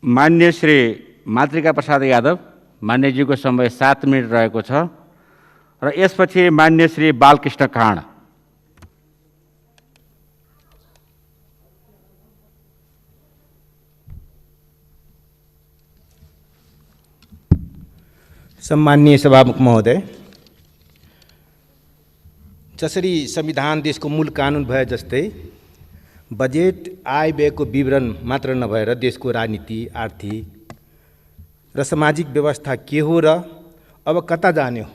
मान्य श्री मातृका प्रसाद यादव मान्यज्यूको समय 7 मिनट रहेको छ र यसपछि मान्य श्री बालकृष्ण खाँड। सम्माननीय सभामुख महोदय, जसरी संविधान देशको मूल कानुन भए जस्तै बजेट आय व्ययको विवरण मात्र नभएर देशको राजनीति, आर्थिक र सामाजिक व्यवस्था के हो र अब कता जाने हो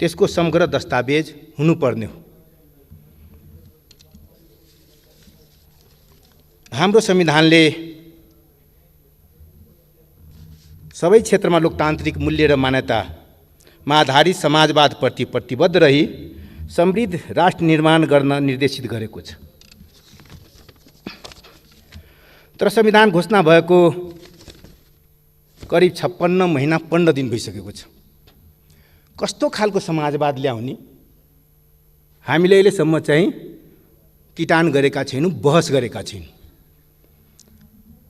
त्यसको समग्र दस्तावेज हुनुपर्ने हो। हाम्रो संविधानले सबै क्षेत्रमा लोकतान्त्रिक मूल्य र मान्यतामा आधारित समाजवादप्रति प्रतिबद्ध रही समृद्ध राष्ट्र निर्माण गर्न निर्देशित गरेको छ। तर संविधान घोषणा भएको करिब 56 महिना 15 दिन भइसकेको छ। कस्तो खालको समाजवाद ल्याउने हामीले अहिलेसम्म चाहिँ किटान गरेका छैनौँ, बहस गरेका छैनौँ।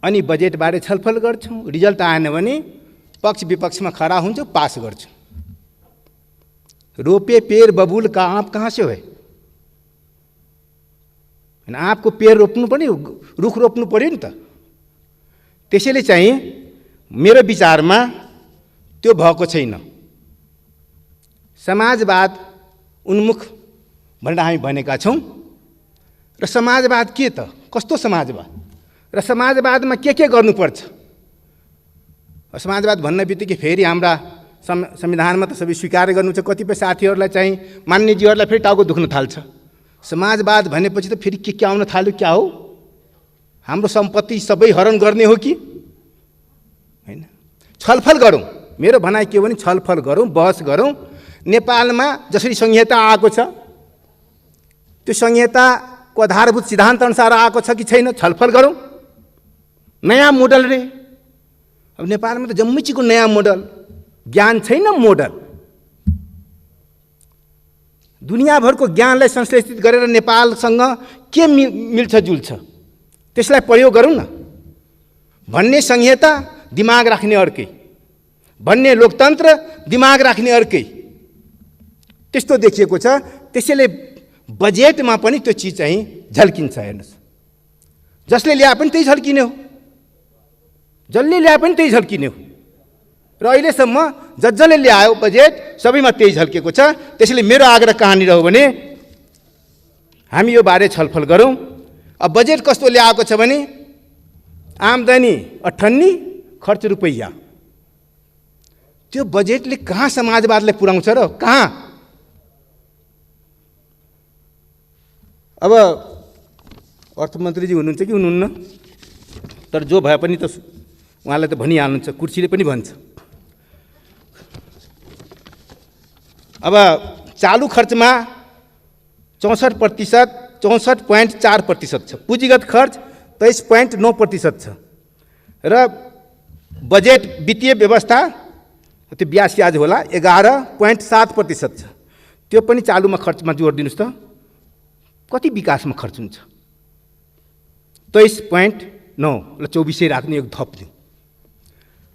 अनि बजेटबारे छलफल गर्छौँ, रिजल्ट आएन भने पक्ष विपक्षमा खडा हुन्छौँ, पास गर्छौँ। रोपे पेड़ बबूल का आँप कहाँ से है? आँपको पेड़ रोप्नु पर्यो, रुख रोप्नु पर्यो नि त। त्यसैले चाहिँ मेरो विचारमा त्यो भएको छैन। समाजवाद उन्मुख भनेर हामी भनेका छौँ र समाजवाद के त? कस्तो समाजवाद र समाजवादमा के गर्नुपर्छ? समाजवाद भन्ने बित्तिकै फेरि हाम्रा संविधानमा त सबै स्वीकार गर्नु छ। कतिपय साथीहरूलाई चाहिँ मान्यज्यूहरूलाई फेरि टाउको दुख्न थाल्छ। समाजवाद भनेपछि त फेरि के आउन थाल्यो? क्या हो? हाम्रो सम्पत्ति सबै हरण गर्ने हो कि हैन? छलफल गरौँ। मेरो भनाइ के हो भने छलफल गरौँ, बहस गरौँ। नेपालमा जसरी संहिता आएको छ त्यो संहिताको आधारभूत सिद्धान्त अनुसार आएको छ कि छैन, छलफल गरौँ। नयाँ मोडल रे, अब नेपालमा त जम्मैचीको नयाँ मोडल, ज्ञान छैन मोडल। दुनियाँभरको ज्ञानलाई संश्लेषित गरेर नेपालसँग के मिल्छ जुल्छ त्यसलाई प्रयोग गरौँ न। भन्ने संहिता दिमाग राख्ने अर्कै, भन्ने लोकतन्त्र दिमाग राख्ने अर्कै, त्यस्तो देखिएको छ। त्यसैले बजेटमा पनि त्यो चिज चाहिँ झल्किन्छ। हेर्नुहोस्, जसले ल्याए पनि त्यही झल्किने हो, जसले ल्याए पनि त्यही झल्किने हो। र अहिलेसम्म जसले ल्यायो बजेट सबैमा त्यही झल्केको छ। त्यसैले मेरो आग्रह कहाँनिर हो भने हामी यो बारे छलफल गरौँ। अब बजेट कस्तो ल्याएको छ भने आम्दानी 58, खर्च रुपैयाँ। त्यो बजेटले कहाँ समाजवादलाई पुर्याउँछ र कहाँ? अब अर्थमन्त्रीजी हुनुहुन्छ कि हुनुहुन्न, तर जो भए पनि त उहाँलाई त भनिहाल्नुहुन्छ, कुर्सीले पनि भन्छ। अब चालु खर्चमा 64%, 64.4% छ। पुँजीगत खर्च 23.9% छ। र बजेट वित्तीय व्यवस्था त्यो 82 आज होला 11.7% छ। त्यो पनि चालुमा खर्चमा जोड दिनुहोस् त, कति विकासमा खर्च हुन्छ? 23.9 ल 24 राख्ने, एक थप्दिउँ।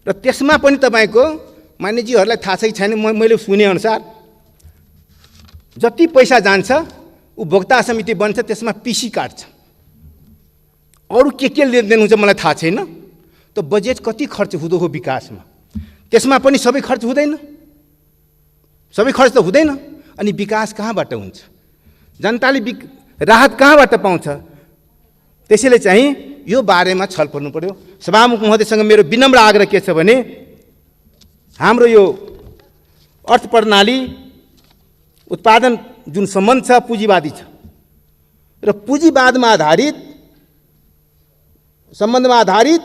र त्यसमा पनि तपाईँको मान्यज्यूहरूलाई थाहा छ कि छैन, मैले सुने अनुसार जति पैसा जान्छ उपभोक्ता समिति बन्छ, त्यसमा पिसी काट्छ। अरू के लेनदेन हुन्छ मलाई थाहा छैन। त बजेट कति खर्च हुँदो हो विकासमा? त्यसमा पनि सबै खर्च हुँदैन, सबै खर्च त हुँदैन। अनि विकास कहाँबाट हुन्छ? जनताले राहत कहाँबाट पाउँछ? त्यसैले चाहिँ यो बारेमा छलफल गर्नु पर्यो। सभामुख महोदयसँग मेरो विनम्र आग्रह के छ भने हाम्रो यो अर्थ प्रणाली उत्पादन जुन सम्बन्ध छ पुँजीवादी छ र पुँजीवादमा आधारित सम्बन्धमा आधारित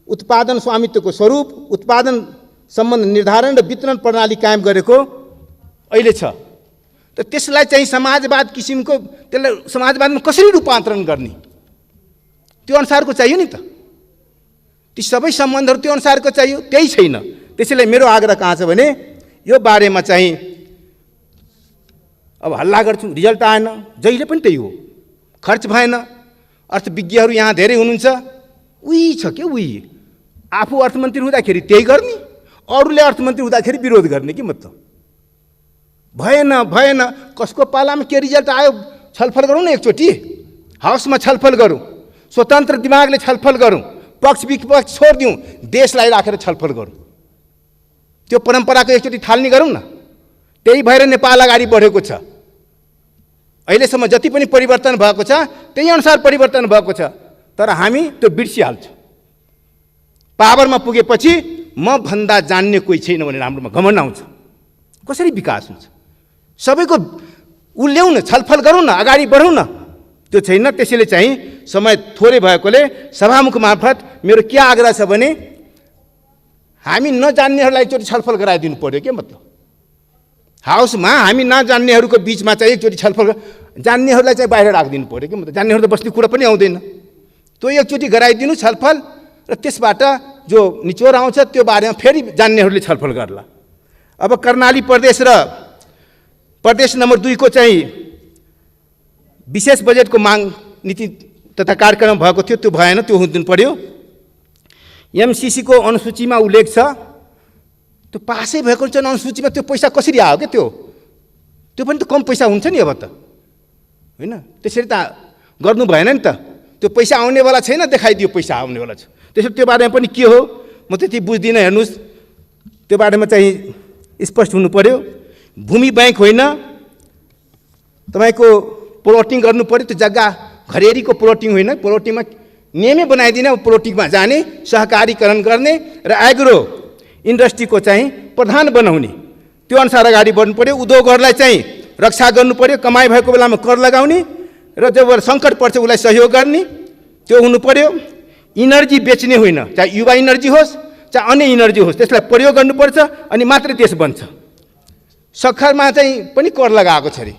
उत्पादन स्वामित्वको स्वरूप, उत्पादन सम्बन्ध निर्धारण र वितरण प्रणाली कायम गरेको अहिले छ। त त्यसलाई चाहिँ समाजवाद किसिमको, त्यसलाई समाजवादमा कसरी रूपान्तरण गर्ने त्यो अनुसारको चाहियो नि त। ती सबै सम्बन्धहरू त्यो अनुसारको चाहियो, त्यही छैन। त्यसैले मेरो आग्रह कहाँ छ भने यो बारेमा चाहिँ अब हल्ला गर्छौँ, रिजल्ट आएन, जहिले पनि त्यही हो, खर्च भएन। अर्थविज्ञहरू यहाँ धेरै हुनुहुन्छ, उही छ के उही आफू अर्थमन्त्री हुँदाखेरि त्यही गर्ने, अरूले अर्थमन्त्री हुँदाखेरि विरोध गर्ने कि मतलब भएन। कसको पालामा के रिजल्ट आयो छलफल गरौँ न एकचोटि, हाउसमा छलफल गरौँ, स्वतन्त्र दिमागले छलफल गरौँ, पक्ष विपक्ष छोडिदिउँ, देशलाई राखेर छलफल गरौँ। त्यो परम्पराको एकचोटि थाल्ने गरौँ न। त्यही भएर नेपाल अगाडि बढेको छ। अहिलेसम्म जति पनि परिवर्तन भएको छ त्यही अनुसार परिवर्तन भएको छ, तर हामी त्यो बिर्सिहाल्छौँ। पावरमा पुगेपछि म भन्दा जान्ने कोही छैन भनेर हाम्रोमा घमण्ड आउँछ। कसरी विकास हुन्छ? सबैको ल्याउँ न, छलफल गरौँ न, अगाडि बढौँ न। त्यो छैन। त्यसैले चाहिँ समय थोरै भएकोले सभामुख मार्फत मेरो के आग्रह छ भने हामी नजान्नेहरूलाई एकचोटि छलफल गराइदिनु पर्यो के मतलब। हाउसमा हामी नजान्नेहरूको बिचमा चाहिँ एकचोटि छलफल, जान्नेहरूलाई चाहिँ बाहिर राखिदिनु पर्यो कि मतलब। जान्नेहरू त बस्ने कुरा पनि आउँदैन। त्यो एकचोटि गराइदिनु छलफल, र त्यसबाट जो निचोड आउँछ त्यो बारेमा फेरि जान्नेहरूले छलफल गर्ला। अब कर्णाली प्रदेश र प्रदेश नम्बर 2 को चाहिँ विशेष बजेटको माग नीति तथा कार्यक्रम भएको थियो, त्यो भएन, त्यो हुनु पर्यो। एमसीसी को अनुसूचीमा उल्लेख छ, त्यो पासै भएको छ अनुसूचीमा, त्यो पैसा कसरी आयो क्या? त्यो पनि त कम पैसा हुन्छ नि अब त, होइन? त्यसरी त गर्नु भएन नि त। त्यो पैसा आउनेवाला छैन, देखाइदियो पैसा आउनेवाला छ। त्यसो त्यो बारेमा पनि के हो म त्यति बुझ्दिनँ। हेर्नुहोस्, त्यो बारेमा चाहिँ स्पष्ट हुनु पर्यो। भूमि बैंक होइन, तपाईँको प्लटिङ गर्नु पर्यो। त्यो जग्गा घरेरीको प्लटिङ होइन, प्लटिङमा नियमै बनाइदिने, प्लटिङमा जाने, सहकारीकरण गर्ने र एग्रो इन्डस्ट्रीको चाहिँ प्रधान बनाउने, त्यो अनुसार अगाडि बढ्नु पर्यो। उद्योगहरूलाई चाहिँ रक्षा गर्नु पर्यो, कमाइ भएको बेलामा कर लगाउने र जब सङ्कट पर्छ उसलाई सहयोग गर्ने, त्यो हुनु पर्यो। इनर्जी बेच्ने होइन, चाहे युवा इनर्जी होस् चाहे अन्य इनर्जी होस्, त्यसलाई प्रयोग गर्नुपर्छ अनि मात्रै देश बन्छ। सक्खरमा चाहिँ पनि कर लगाएको छ अरे।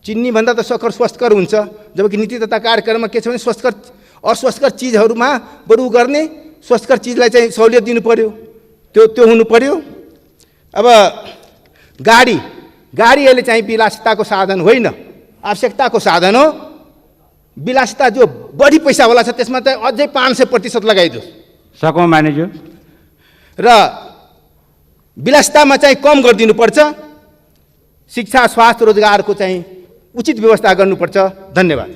चिन्नी भन्दा त सक्खर स्वस्थकर हुन्छ, जबकि नीति तथा कार्यक्रममा के छ भने अस्वस्थकर चिजहरूमा बरु गर्ने, स्वस्थकर चिजलाई चाहिँ सहुलियत दिनु पर्यो। त्यो हुनु पर्यो। अब गाडी अहिले चाहिँ विलासिताको साधन होइन, आवश्यकताको साधन हो। विलासिता जो बढी पैसावाला छ त्यसमा त अझै 500% लगाइदियोस्, सकौँ मानेज्यू। र विलासितामा चाहिँ कम गरिदिनुपर्छ। शिक्षा, स्वास्थ्य, रोजगारको चाहिँ उचित व्यवस्था गर्नुपर्छ। धन्यवाद।